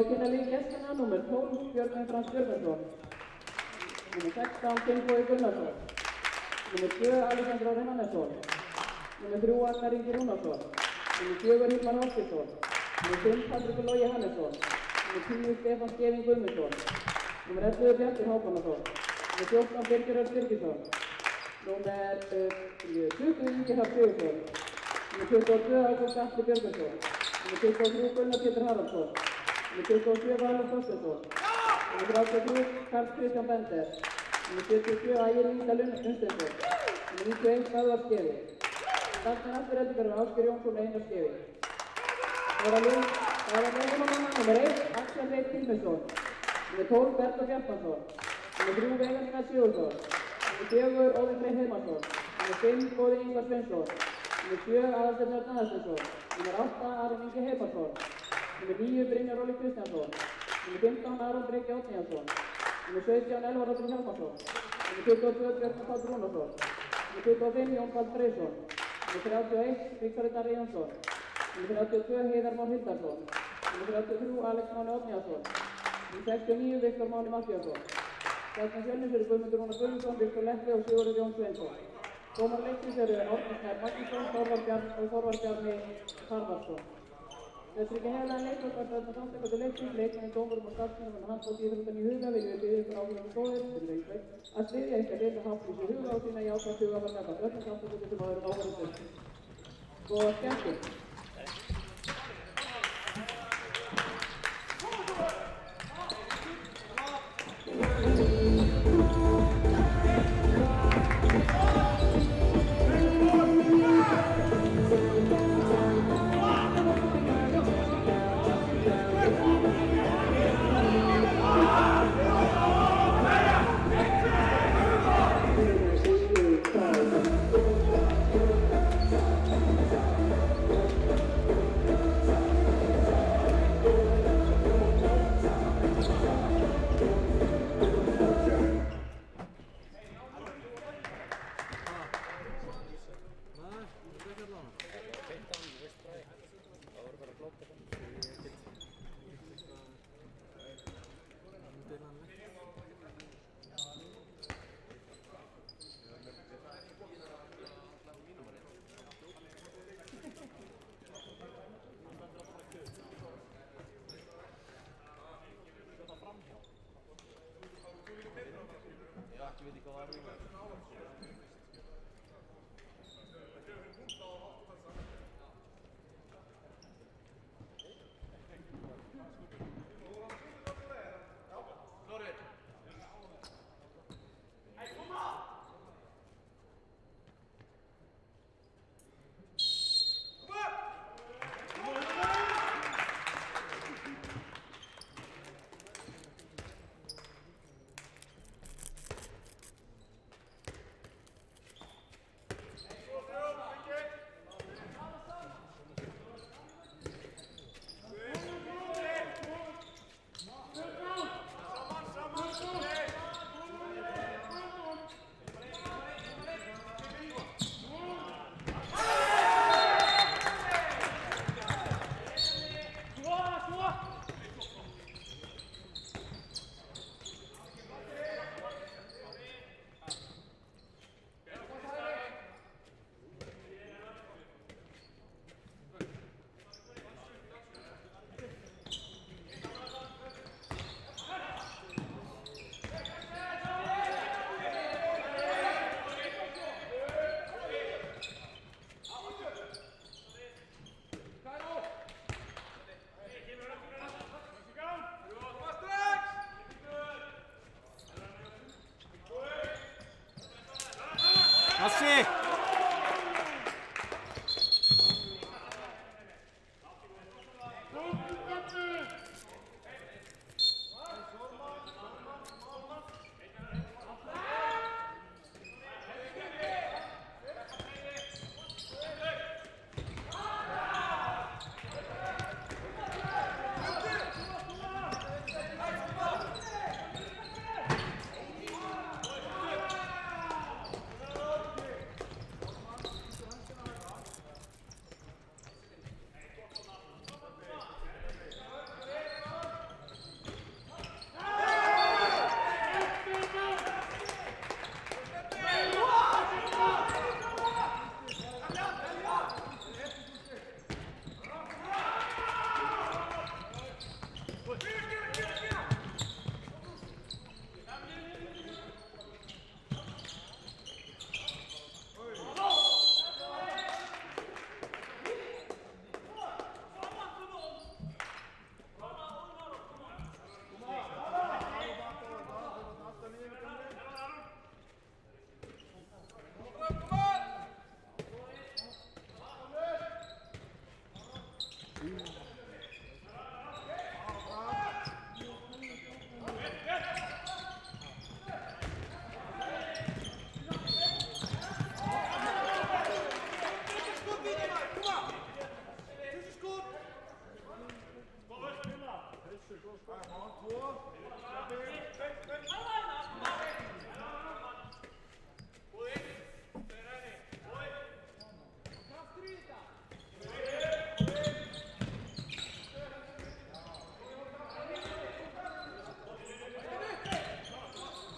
Kynna lið gestina, númer 12, Björgvin Frans Björgvinsson. Númer 16, Finnbogi Gunnarsson. Númer 2, Alexander Orri Hannesson. Númer 3, Agnar Ingi Rúnarsson. Númer 4, Hilmar Hafkinsson. Númer 5, Patrik Logi Hannesson. Númer 10, Stefán Skeving Guðmundsson. Númer 11, Bjartur Hákonarsson. Númer 14, Birgir Örn Birgisson. Númer 20, Ingi Hrafn Sigursson. Númer 22, Ágúst Atli Björgvinsson. Númer 23, Gunnar Pétur Haraldsson. Númer 27, Valur Þorsteinsson. Númer 33, Karl Kristján Bender. Númer 77, Ægir Inga Lundsteinsson. Númer 91, Böðvar Skefi. Starfsmenn afturreldingar eru Ásgeir Jónsson og Einar Skefi. Það var leikmanna númer 1, Axel Reyr Tilminsson. Númer 12, Bergur Bjartmansson. Númer 3, Veigar Snær Sigurðsson. Númer 4, Óðinn Freyr Heimarsson. Númer 5, Góði Ingvar Sveinsson. Númer 7, Aðalsteinn Örn Aðalsteinsson. Númer 8, Aron Ingi Heimarsson. Númer 9, Brynjar Óli Kristjánsson. Númer 15, Aron Breki Árnýjarsson. Númer 17, Elvar Oddur Hjálmarsson. Númer 22, Björn Páll Rúnarsson. Númer 25, Jón Páll Freysson. Númer 31, Ríkharður Darri Jónsson. Númer 32, Heiðar Már Hildarsson. Númer 33, Alex Máni Árnýjarsson. Númer 69, Viktor Máni Matthíasson. Starfsmenn Fjölnis eru Guðmundur Rúnar Guðmundsson, Viktor Leppi og Sigurður Jón Sveinsson. Dómar leiksins eru Árni Snær Magnússon, Þorvar Bjarni Harðarsson. Þetta ekki hefðan leikvöld að samtækjandi leiksins, leikmennin, dómurum og starfsmennum en handbótt íþróttan í huga viljum við biðja ykkur áhugaðum góðir að styðja ykkar leita hafnlýsi huga og sína jákvæmt huga var nefnast öllum samtækjandi sem aðeins áhverjum. Góða skemmtun!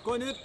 Gå ned.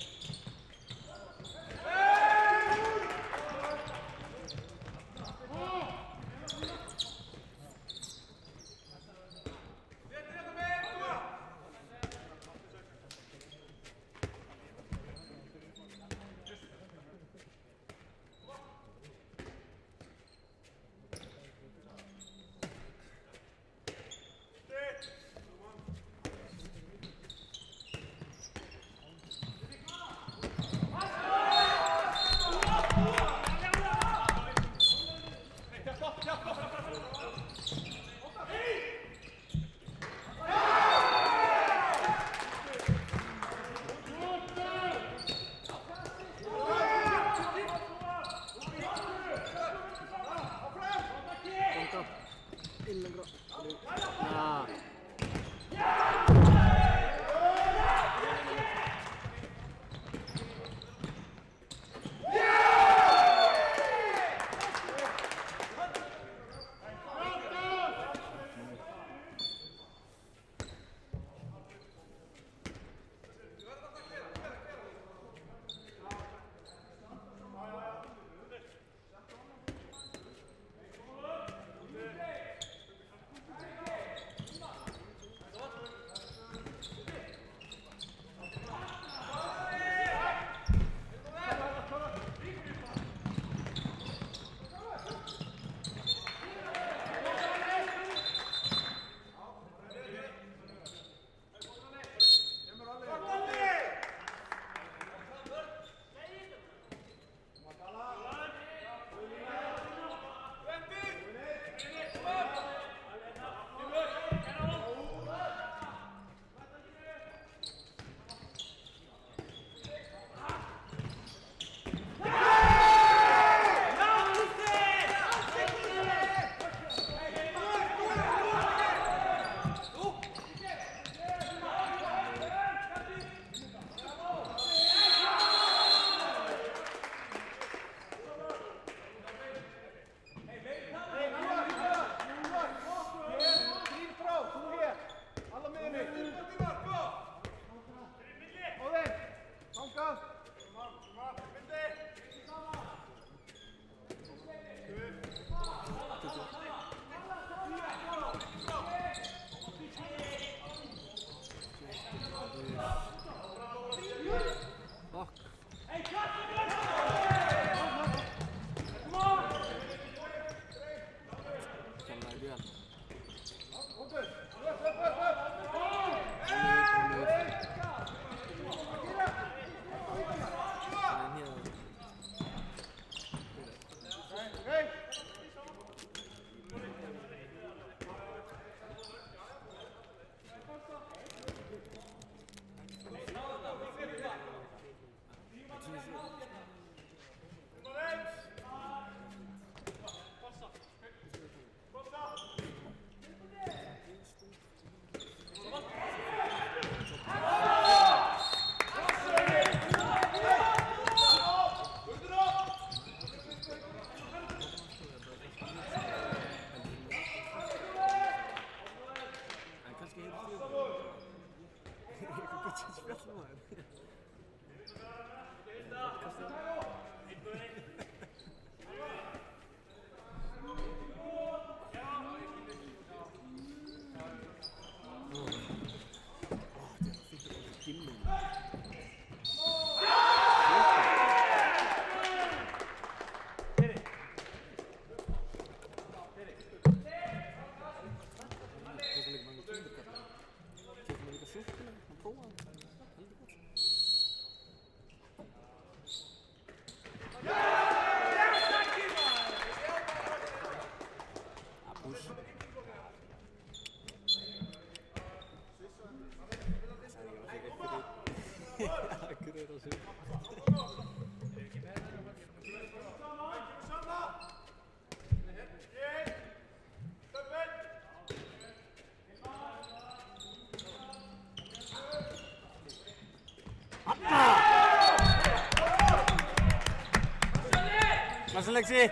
Blessa Lexi.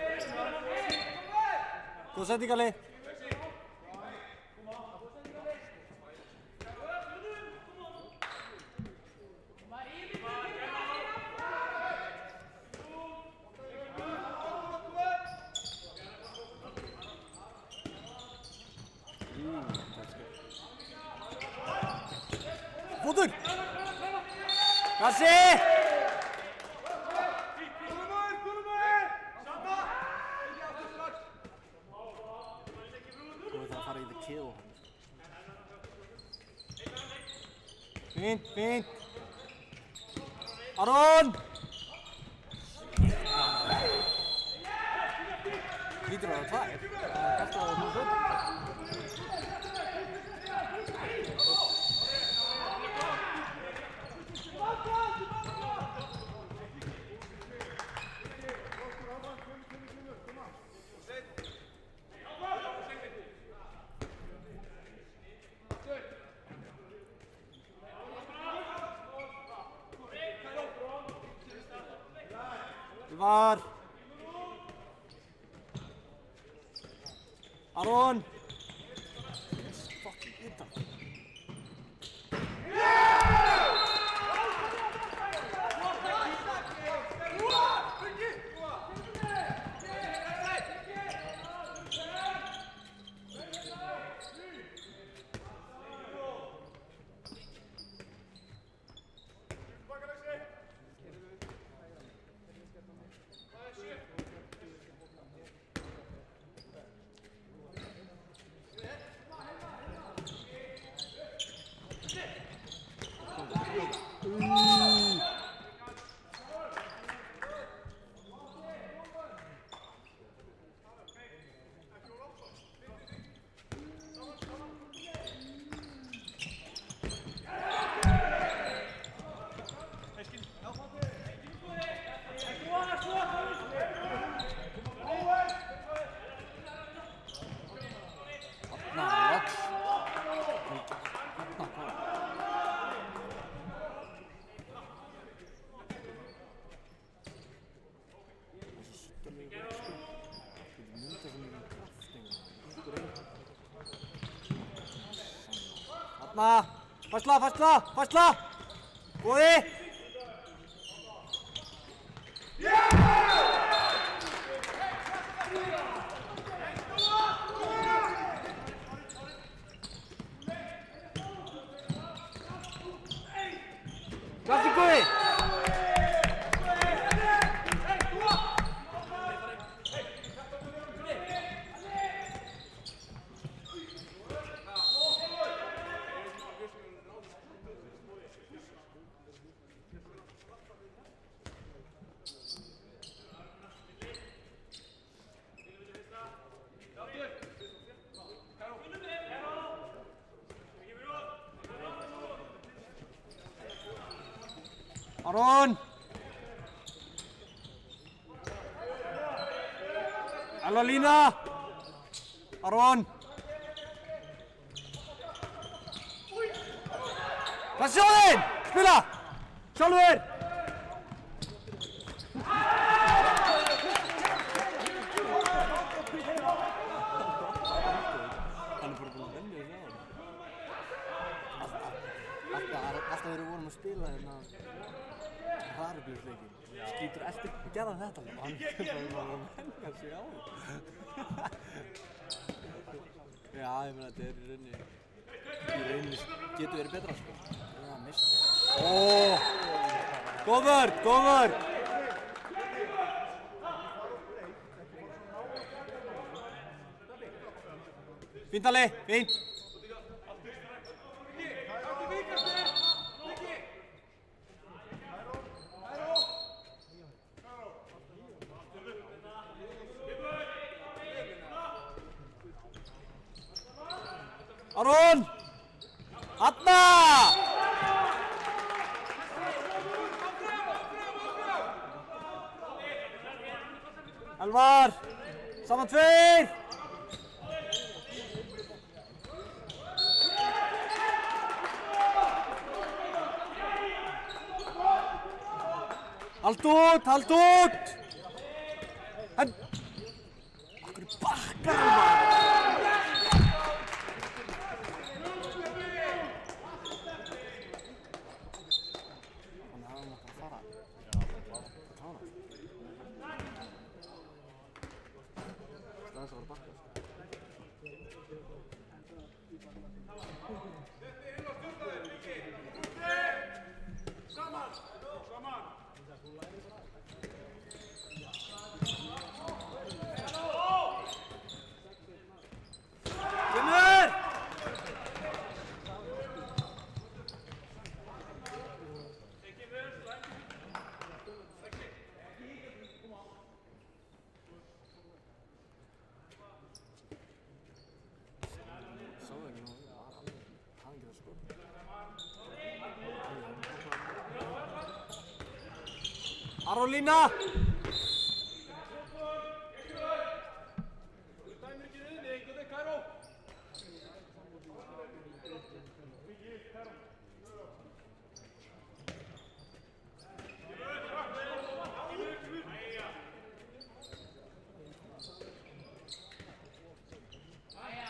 Góð setning, Alli. Fótur! Kassi! Góði það að fara í the kill. Fínt, fínt. Aron! Lítur að það er tvær. Það er kast að það er Var Aron fucking hit him. Færsla! Góði! Krafti Góði! Aron! Alla lína! Aron! Passjóðinn! Spila! Sjálfur! Hann bara búinn að venja þig á hann. Alltaf þegar við vorum að spila hérna Hraðablíðsleikin, skýtur eftir og gerði hann þetta og hann bara að venja sig á því. Já, ég meina þetta er í rauninni getur verið betra sko. Já, missa. Góð vörn! Fínt Alli, fínt! Aron! Atna! Elvar! Saman tveir! Haldt út! Henn! Arolína!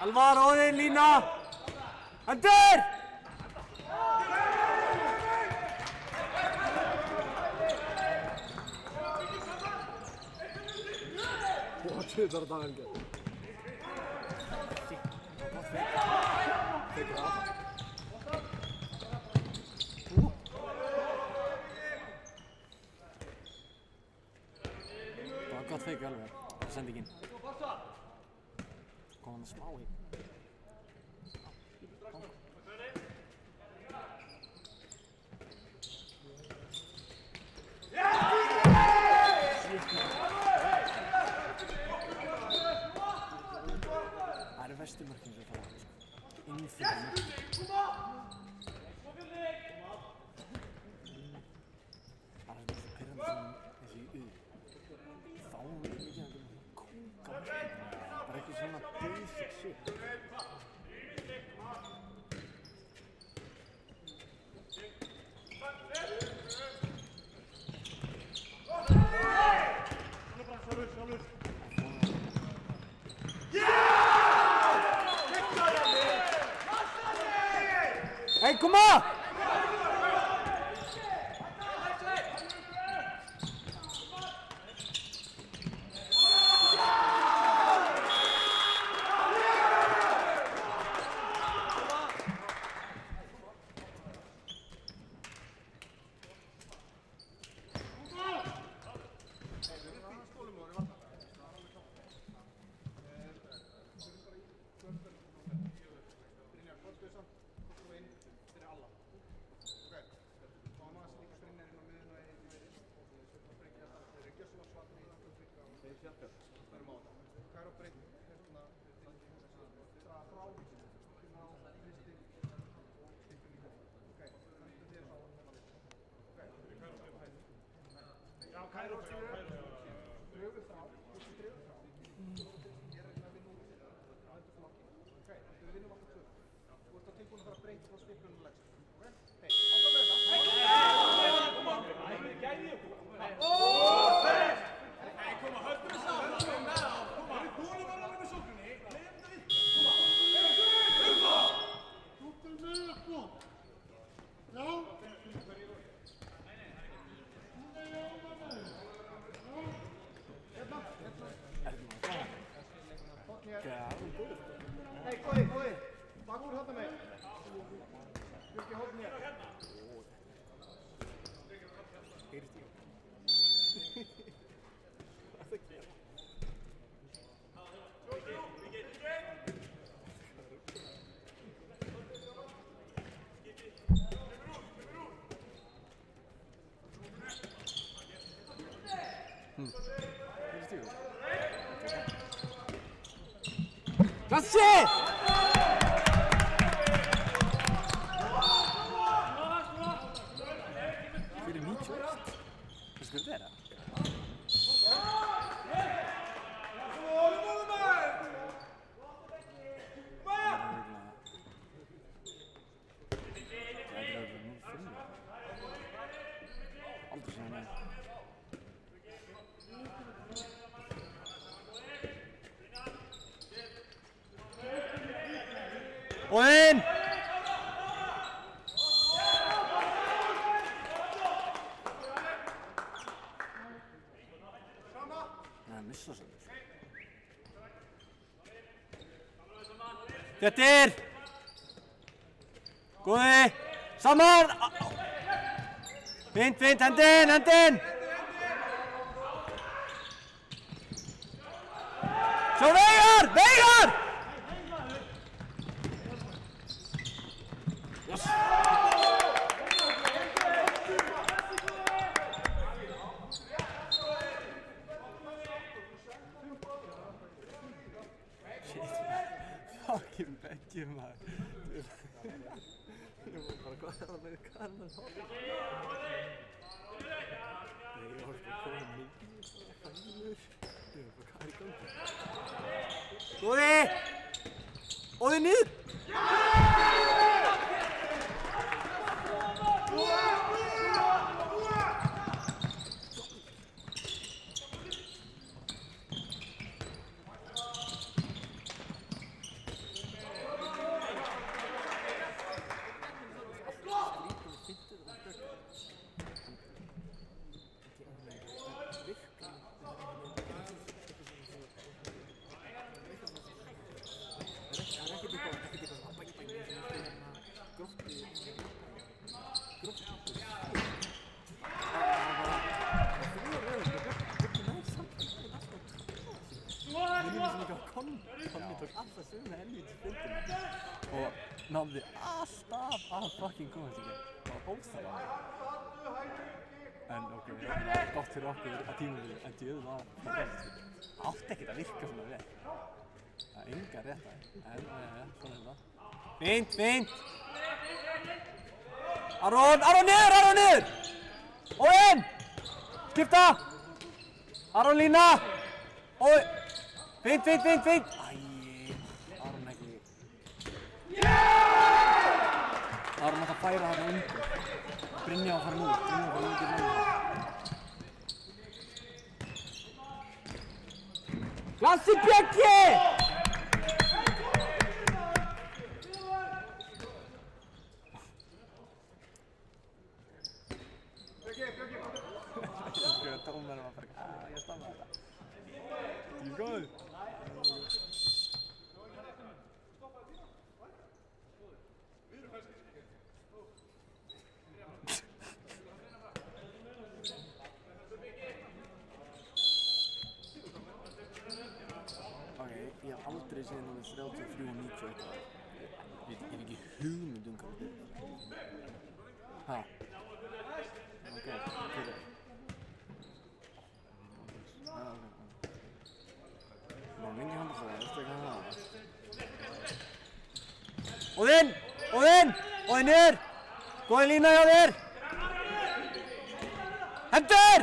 Alvaro, Lína! Hendur! Þetta er það vel gert. Tekur það. Það var gott feik alveg. Það sendi ekki inn. Kom hann að smá í. Bestu mörkin sem fara inn fyrir mörkin. Það er svo pyrrandi sem þessi fáum við ekki að kúka bara eitthvað svona basic shit. Hey, kom maar! Klassi! Fyrir 91. Hvað skulle þetta? Og inn! Nei, missa sér. Fjettir! Góði! Saman! Fint, fint, hendinn, hendinn! Sjá Veigar! Veigar! Yes! Fucking beggi maður. Ég var bara hvað að vera kannan hótt. Nei, ég var bara komið mikið fælur. Ég var bara hvað í gangi. Góði! Óði niður! Konni tók alltaf söguna helvítis fyndina og náði alltaf að fucking komast ekki. Það var óþarfa. En ok, gott fyrir okkur að tímabili, en djöðum að það átti ekkert að virka svona vel. Það er enga rétt að en svona það. Fínt, fínt! Aron niður, Aron niður! Og inn! Skipta! Aron lína! Og fínt, fínt, fínt, fínt! Aron ekki... Aron átt að færa þarna undir. Brynja að fara nú, Brynja að fara undir núna. Klassi Björki! Ég skrifa dómarum að bara, ég stamma þetta. Ég er góð. Ok, ég hef aldrei séð númer 33.90 eitthvað. Ég hef ekki hugmynd hvað þetta er. Ha? Ok, fyrir. Það var lengi handafræði, veistu ekki hvað það? Óðinn! Óðinn! Óðinn niður! Góði lína hjá þér! Hendur!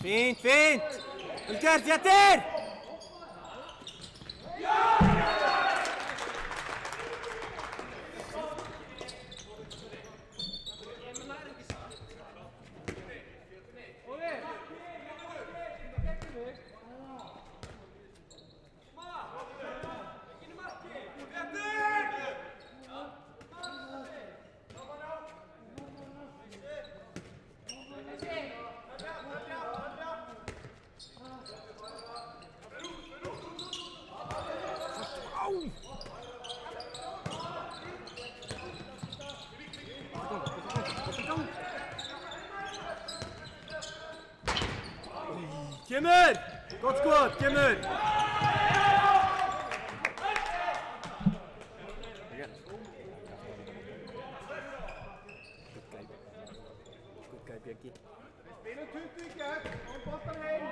Fínt, fínt! Vel gert, Fjettir! Kemur! Gott skot, kemur! Good guy, Björki. Spilum 20 í gegn og boltan heim.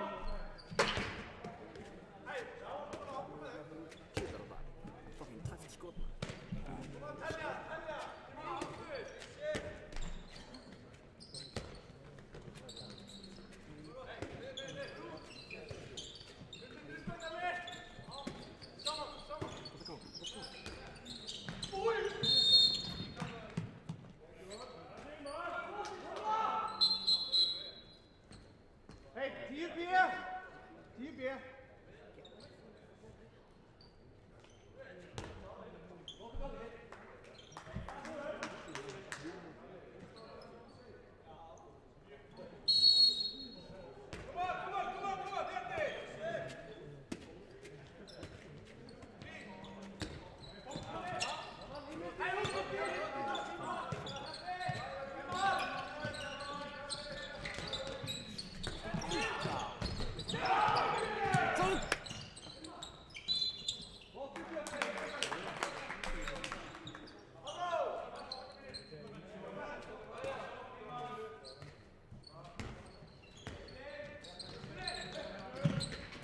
Fucking tæft skot. Hey, 10 bier. 10 bier.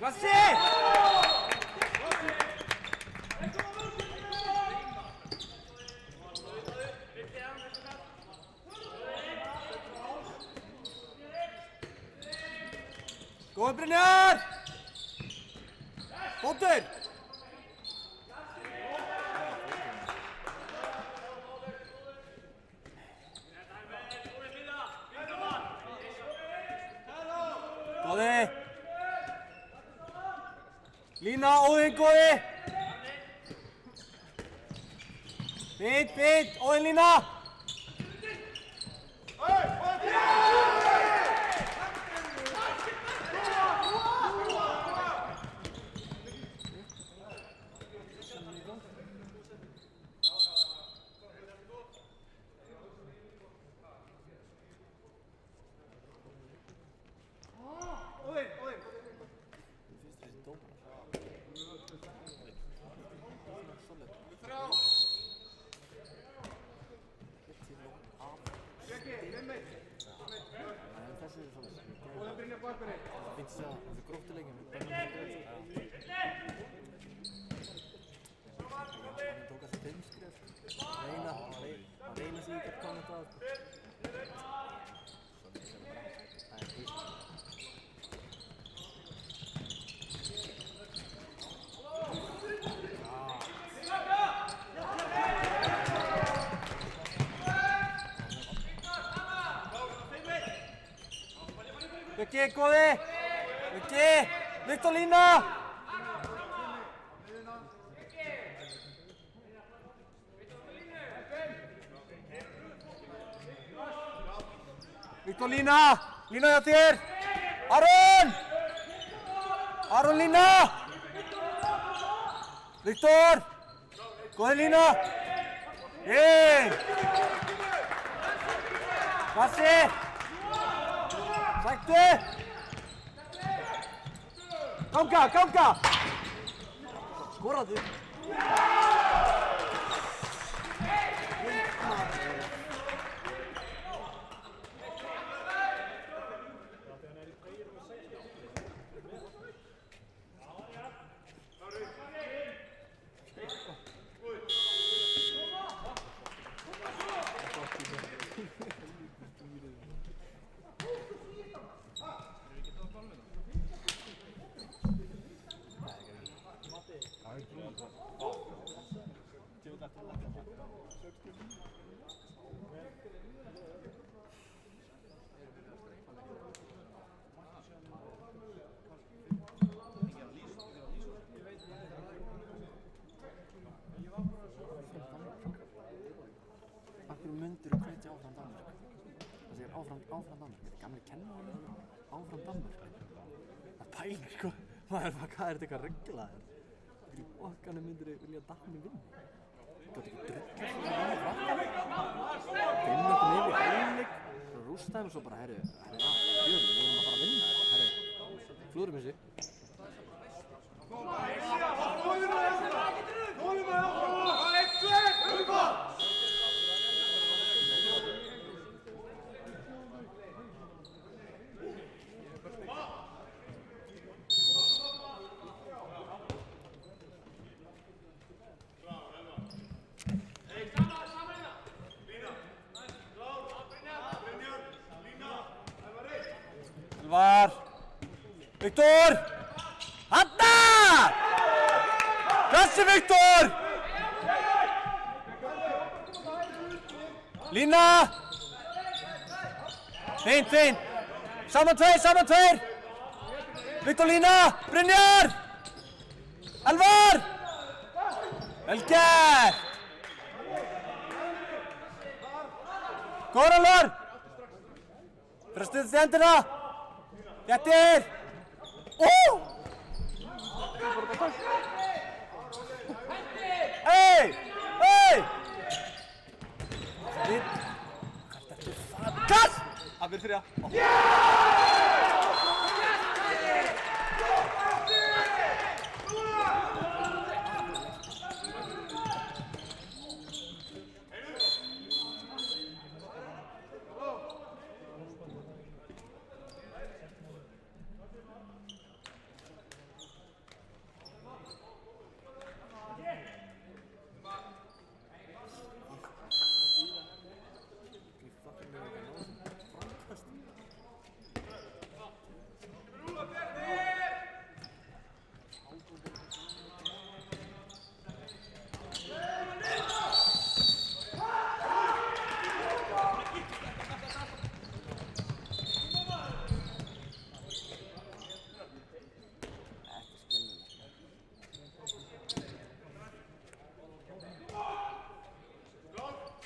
Klassi! Góð Brynjar! Fótur! Góði! Lína, Óðinn, góði! Fint, fint, Óðinn, Lína! Björki, góði! Björki! Viktor, Lína! Viktor, Lína! Lína hjá þér! Aron! Aron, Lína! Viktor! Góði, Lína! Hey! Klassi! Sæktu! Ganga, ganga! Skoraðu! Akkur mundur og hvetja áfram Danmörk. Það segir áfram Danmörk. Gamli kennarinn áfram Danmörk. Það pælir sko. Hvað er þetta eitthvað rugglaður? Í okkanum myndir vilja Danir vinna. Gátt ekki druggla svona vinna frakkan. Finna okkur yfir í hálfleik. Rústa þeim og svo bara, herru, við erum að fara að vinna þetta. Herru, Flúðurmessi. Elvar! Viktor! Hanna! Klassi Viktor! Lína! Fint! Saman tveir! Viktor Lína! Brynjar! Elvar! Vel gert! Góður Elvar! Fyrir að stuðast í hendina! Gettir! Hey! Kast! Það byrð fyrir það.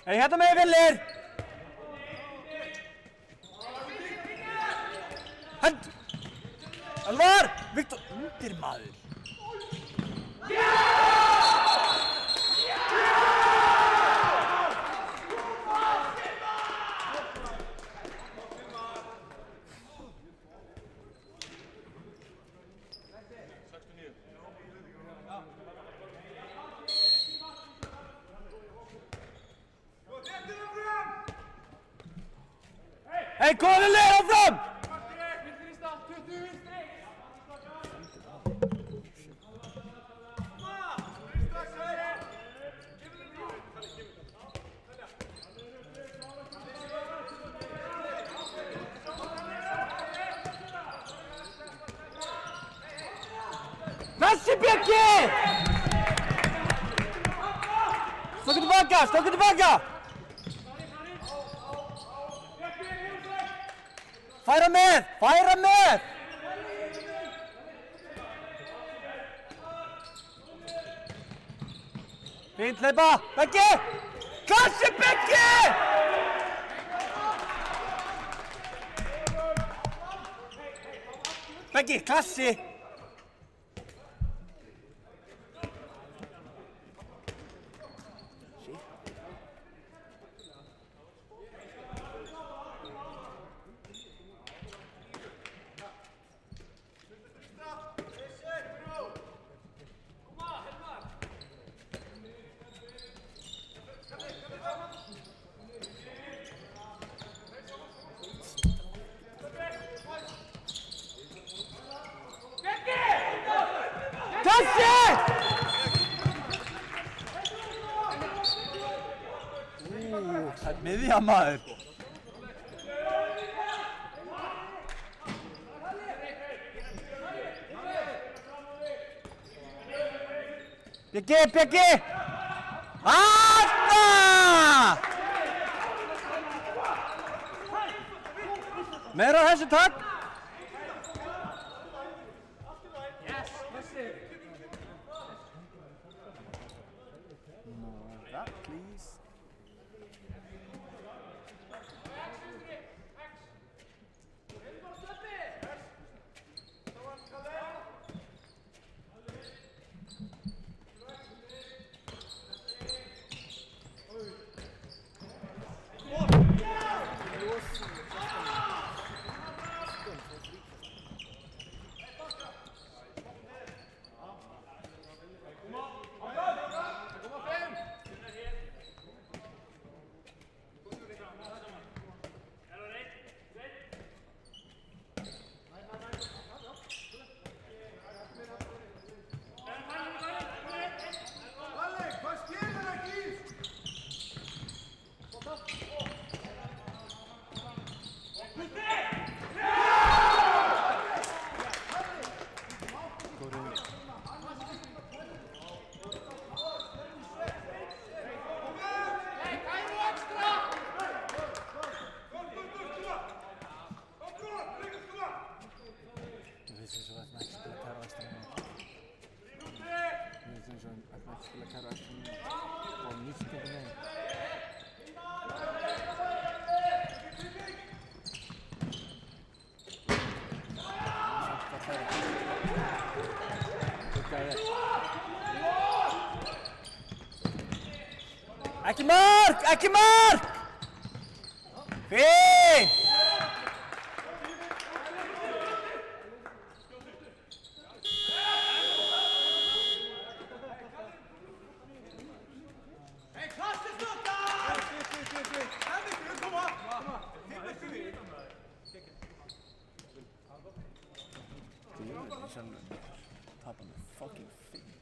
Hey, hérna með Villir! Hönd! Elvar! Viktor! Undir maður! Hey, kom Villir, áfram! Messi Björki! Stökka tillbaka! Færa með! Fint hleypa! Beggi! Klassi Beggi! Beggi, klassi! Það er miðja maður. Björki! Hanna! Meira á þessu takk. More, please. Ekki mark! Fínt! Tapar með fucking fimm.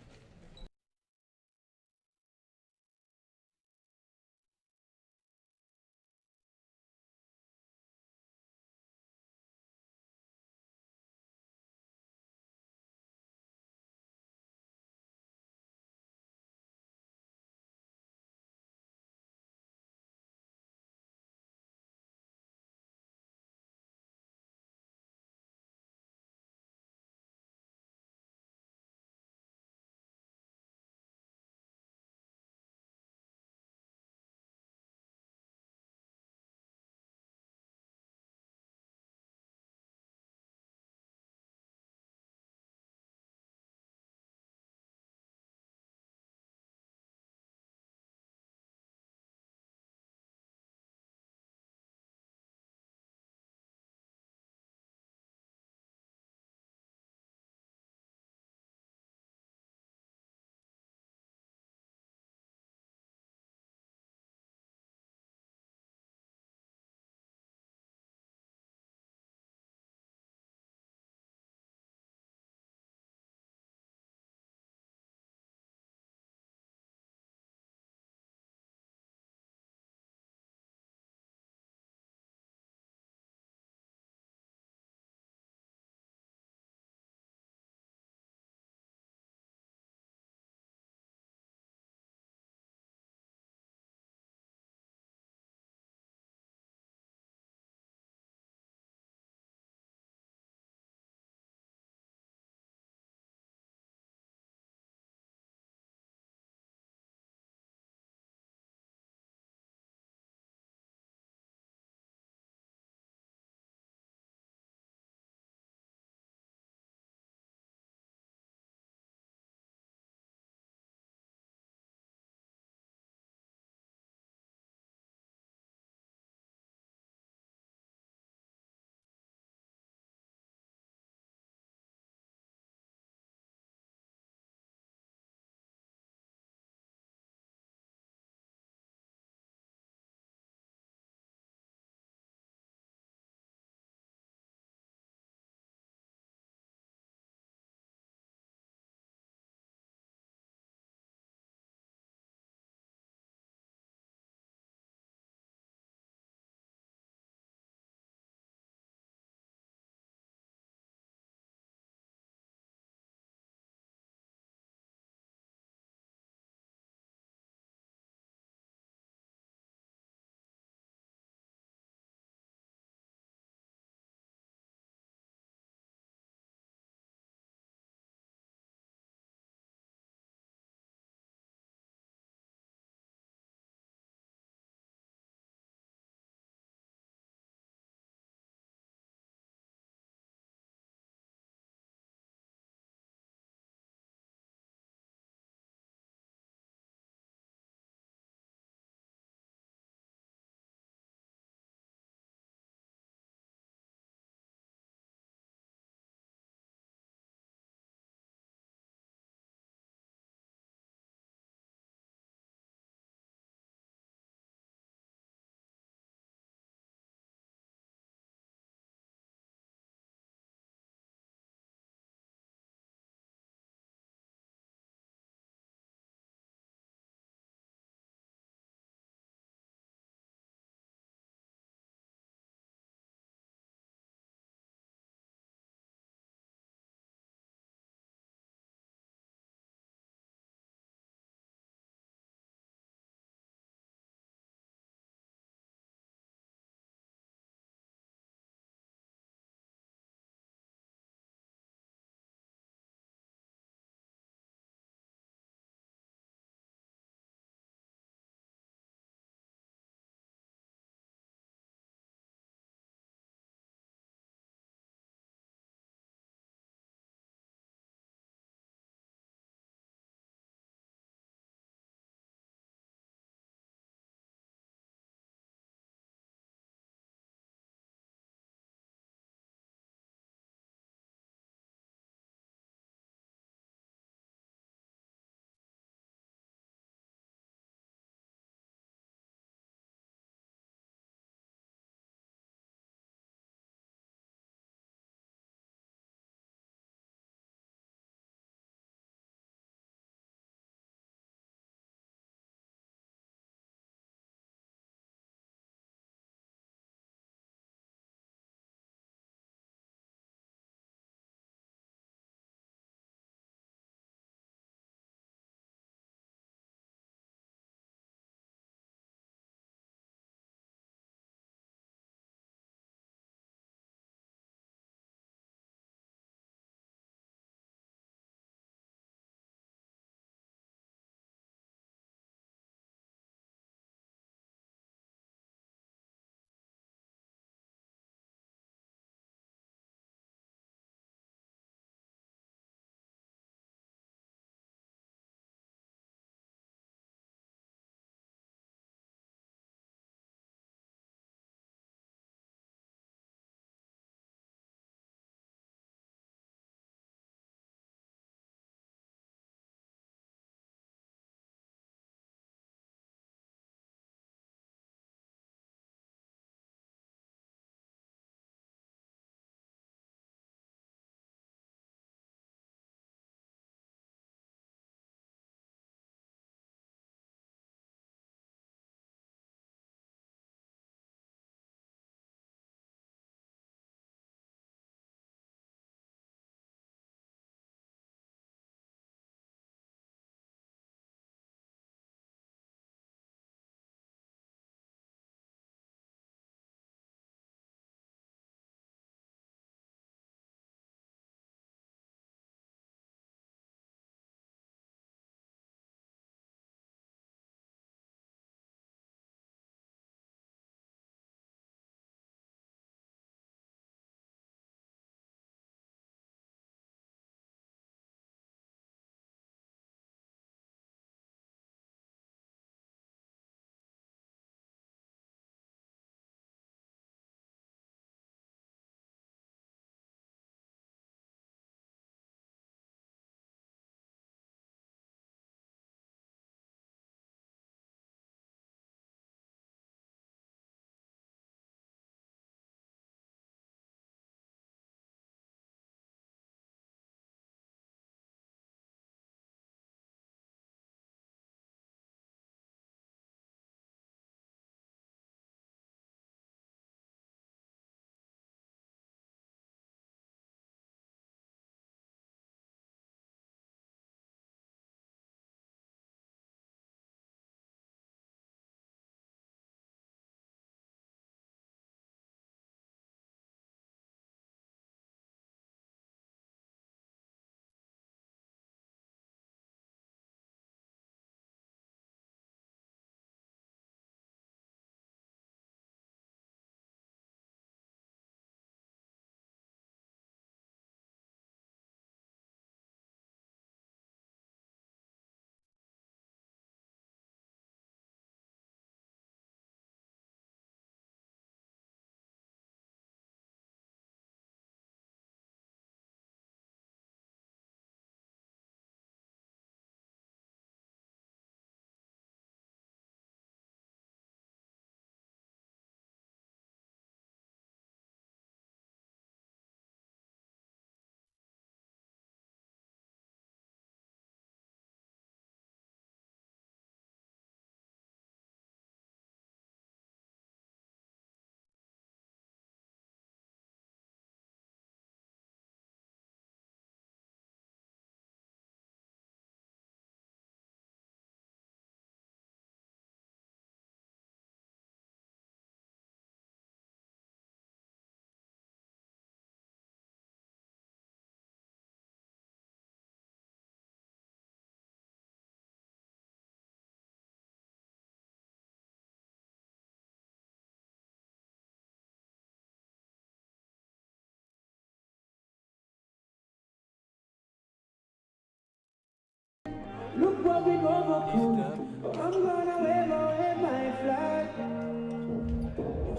big overcoat. I'm gonna wave away my flag.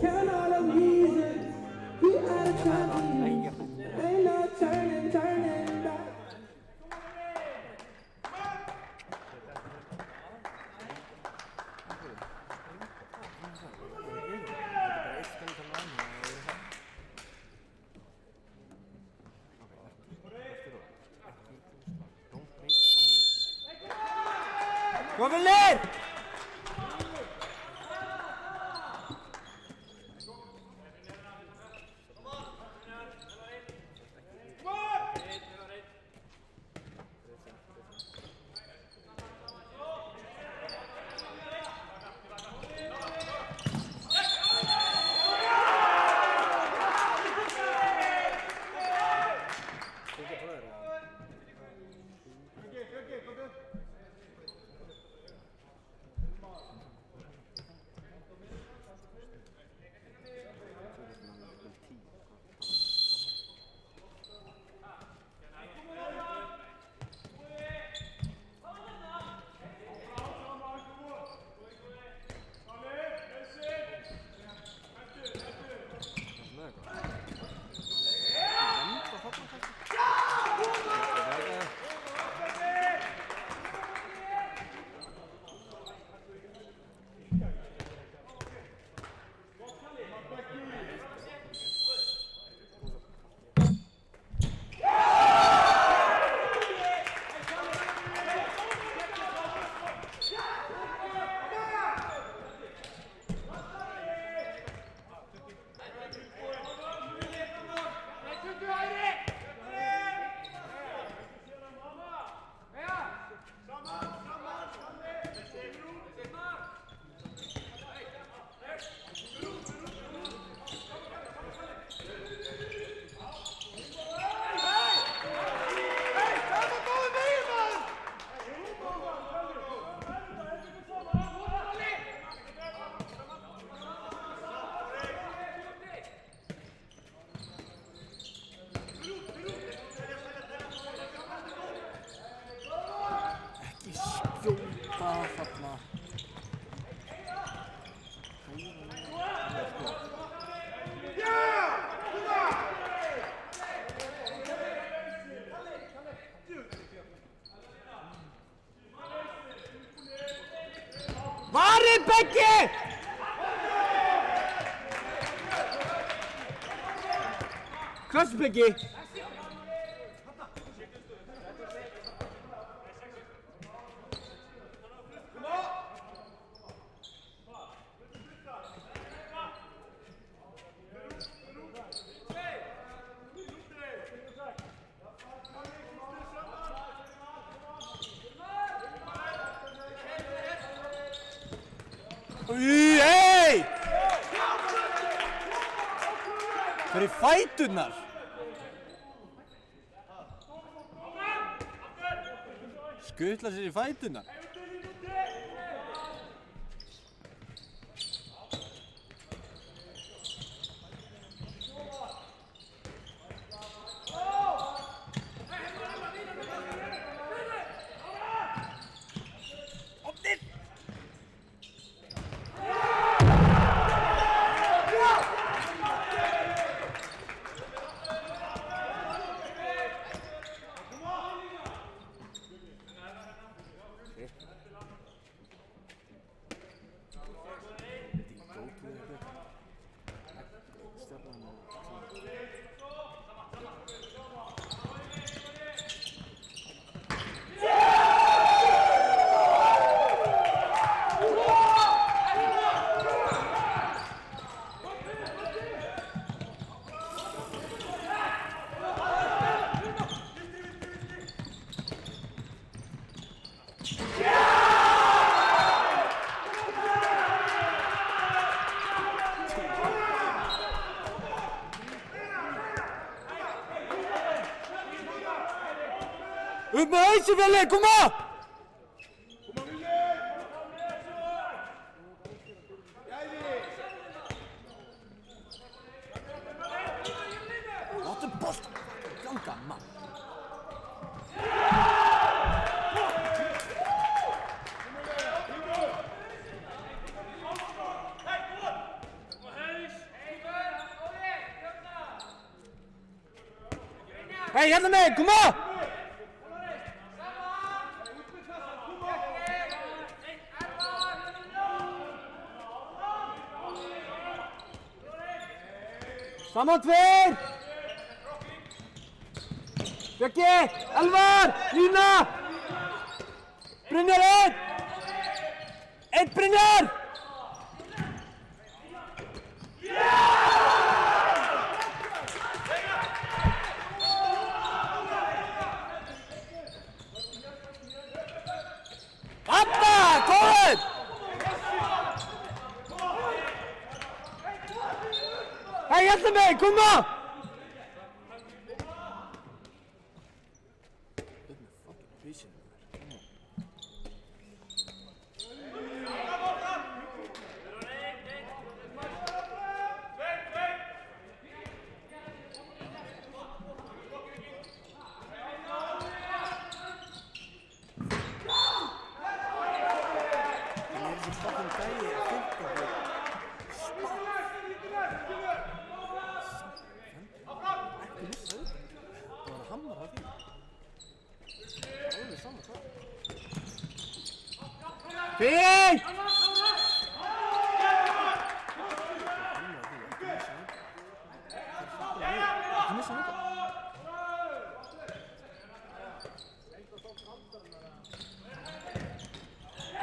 Count all the reasons we are trying. Ain't no turning back. Kom vel ned! Varinn Beggi! Klössu Beggi! Hey! Hver er fæturnar? Skutla sér í fæturnar? Upp með hausin, Felli, koma! Láttu boltan ganga, mann. Hei, hérna megin, koma! Saman tveir! Björki, Elvar, Lína! Brynjar einn! Einn Brynjar! Anna, góður! Hei, hérna megin, koma! Fín!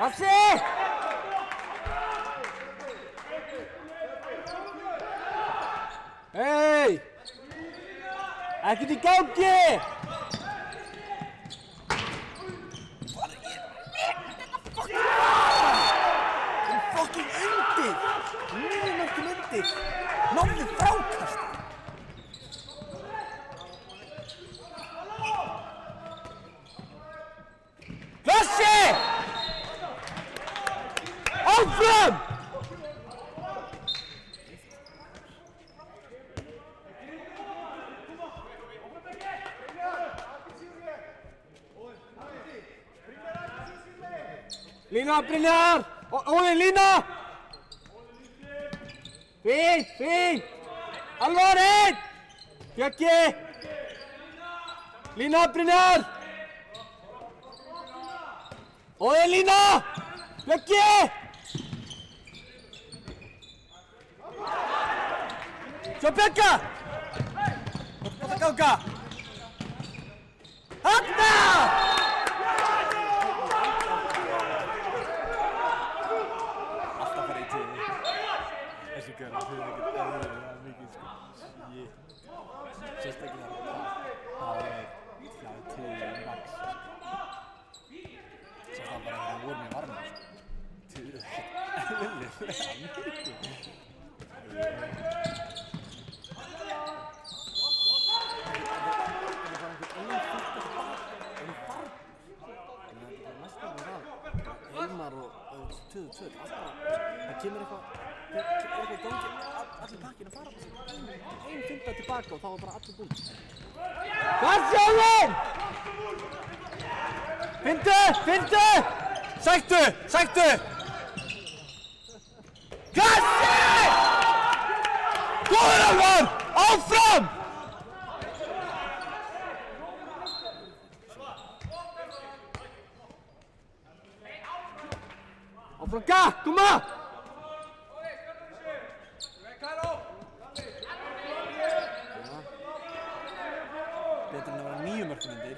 Rafsi! Hei! Ekkert í gangi! Náðu frákast! Klassi! Áfram! Lína, Brynjar! Óðinn, Lína! Fín, fín! Alvar einn! Björki! Lína, Brynjar! Óðinn, Lína! Björki! Sjá Björka! Láta ganga! Hanna! Alltaf fara í tíði. Þessi gaurar, þau eru ekkert eðlilega mikið sko. Shit. Sérstaklega það er tíði max. Svo það bara þegar voru með varma sko. Tíði er ekkert eðlilega mikið. Elmar og 22, það kemur eitthvað í gangi, allir pakkinn að fara på sig, ein fynda tilbaka og þá var bara allir búin. Varsjóðinn! Fyndu, fyndu! Sæktu, sæktu! Klassi! Góður Elvar! Áfram! Áfram gakk, koma! Betur en að vera 9 mörkum undir.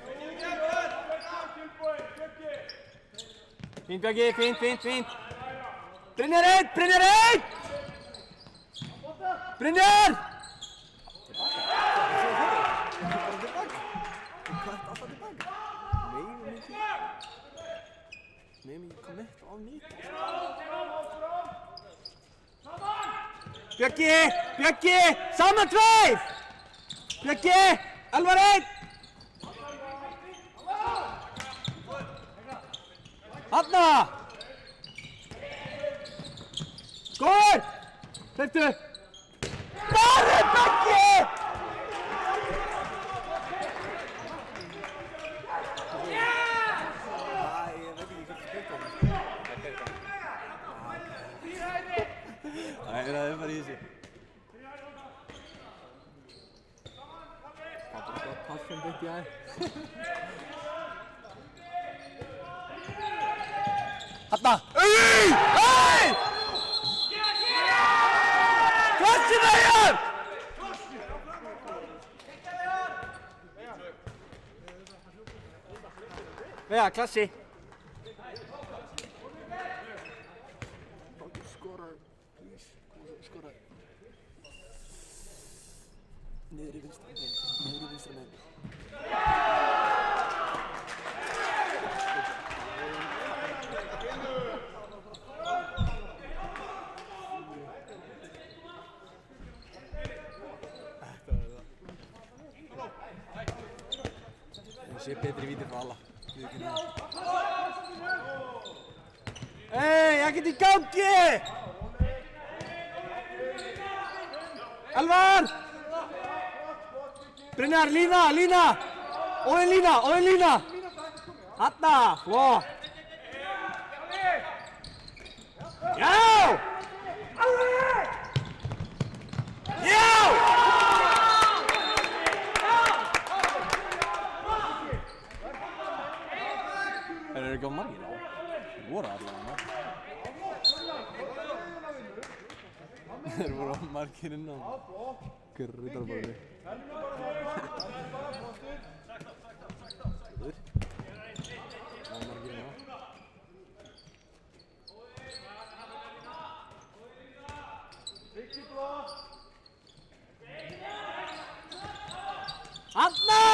Fínt Björki, fínt, fínt, fínt! Brynjar einn, Brynjar einn! Brynjar! Megum ekki connect á mikið. Björki, Björki, saman tveir! Björki, Elvar einn! Hanna! Góður! Hleyptu! Barri Björki! Það er bara í þessu. Passum beint í æð. Hanna! Ey! Klassi Veigar! Veigar, klassi. Skoraði, please. Skoraði. Niður í vinstra megin. Ég sé betri víti frá alla. Ey, ekkert í gangi! Elvar! Brynjar, lína! Óðinn lína! Hanna, flott! Já! Já! Þeir eru ekki á margir, eða? Þeir voru allavega. Þeir voru á margir inn á Grýtarborði. Skoður. Það var margir inn á. Hanna!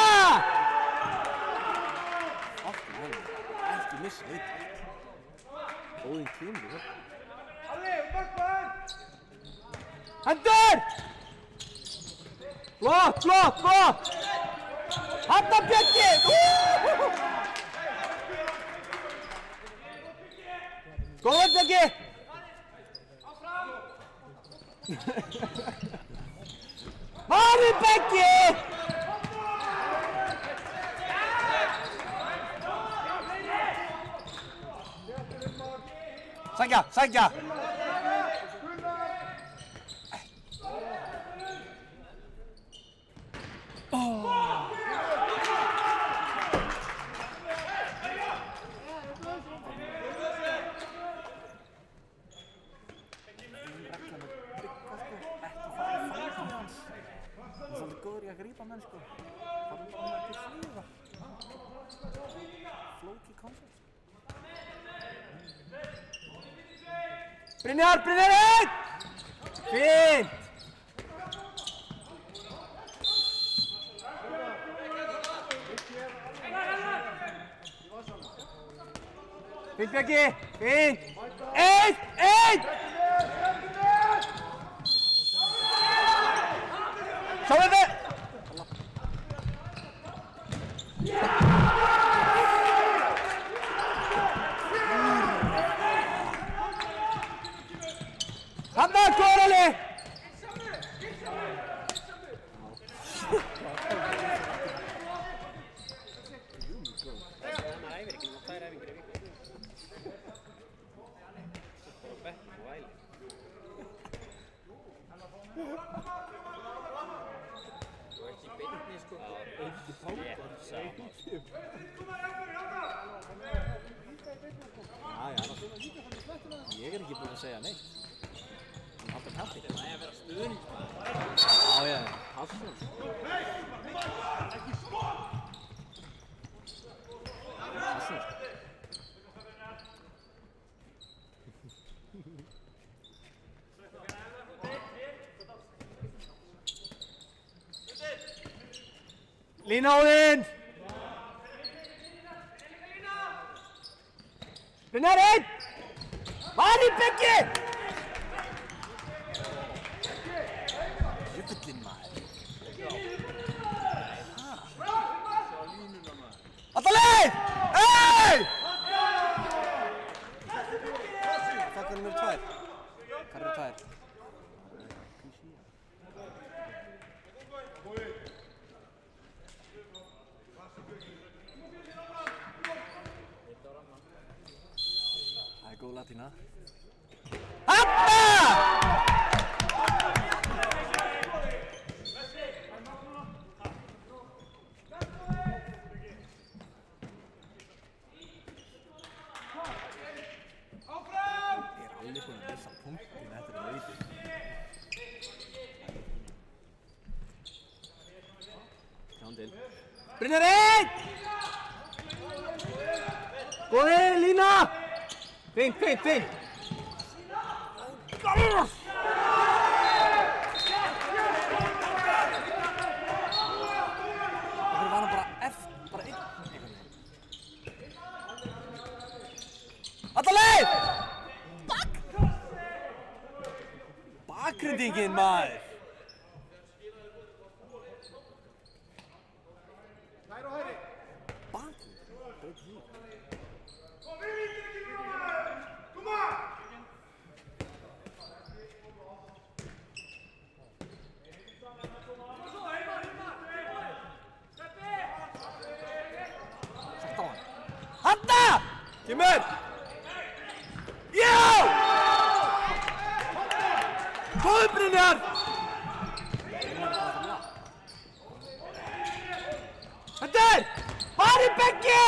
Ekki missa eitt. Óðinn kemur það. Hendur! Flott! Hanna Björki! Góða Björki! Mari Beggi! Sækja! Góður í að grípa menn sko. Það er bara ekki fluga. Flóki koncept. Brynjar einn! Fínt! Fínt Björki! Fínt! Einn! Sjáðu þið! Hanna, Kórali! Ég er ekki búinn að segja neitt. Halda kappi. Það er að vera stuðningsmaður. Já, Hallsson. Hallsson. Lína Óðinn! Brynjar einn! Mari Beggi! Jöfullinn maður. Alla leið! Ey! Takk nummer 2. Hvað eru 2? Það er góð latína. Hanna! hann til. Brynjar 1! Góðir, lína! Fínt. Það var hann bara bara einn einhvern veginn. Alla leið! Bakgrindingin, maður! Hægri og hægri. Bakgrindingin? Breytir því. Sett á hann. Hanna! Kemur! Já! Góður Brynjar! Hendur! Barri Beggi!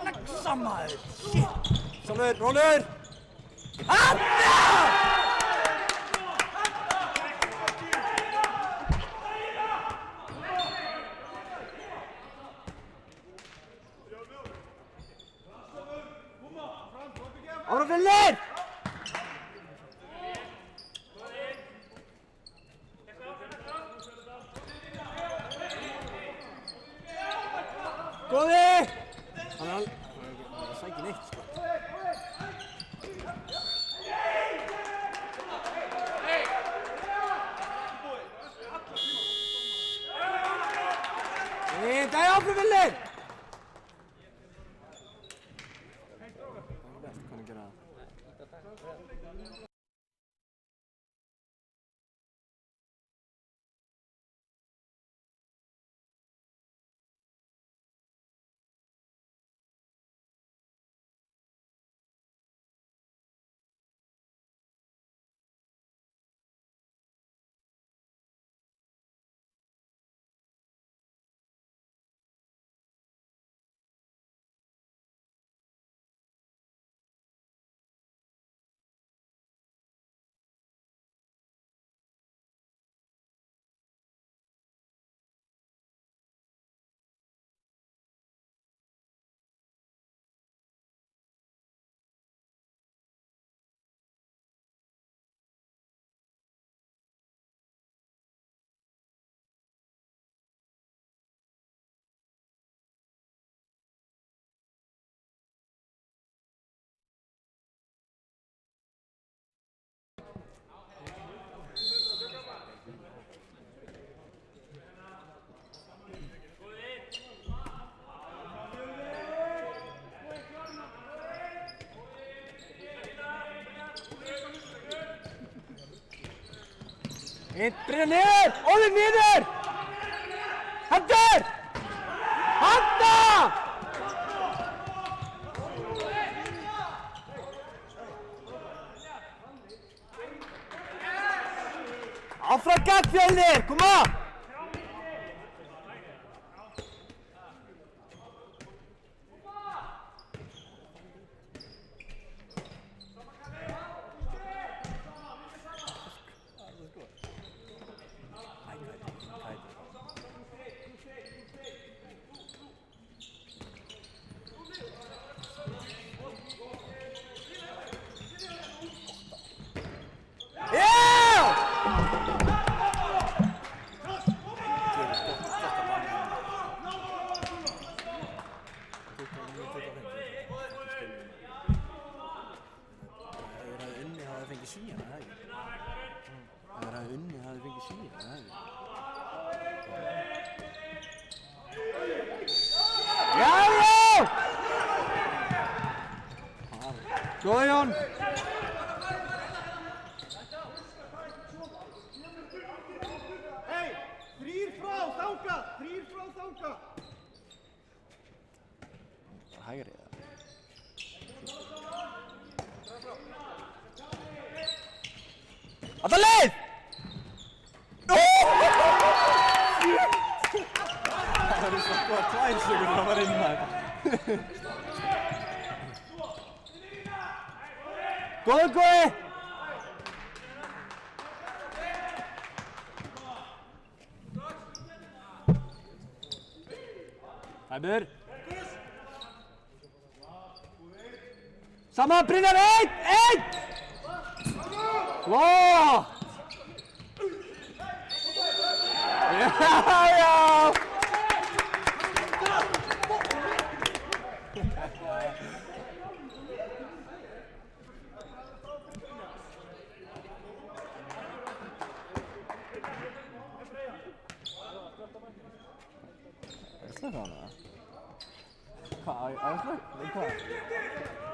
Leggsa, maður! Sjálfur, rólur! Hanna! Ára Villir! Góði! Hann er sækir neitt, sko. Það er áfram Villir! Það er best, hvernig gera það? Einn Brynjar niður! Óðinn niður! Hendur! Handa! Áfram gagn Fjölnir, koma! Góða Jón! Hei, þrír frá þanga! Hægri eða? Alla leið! Það er svo góða 2 sekundur að fara inn maður. Góður Góði! Sæbur! Saman, Brynjar, einn! Flott! Já! Slökk á hana? Hvað? Á ég slökk? Hvað?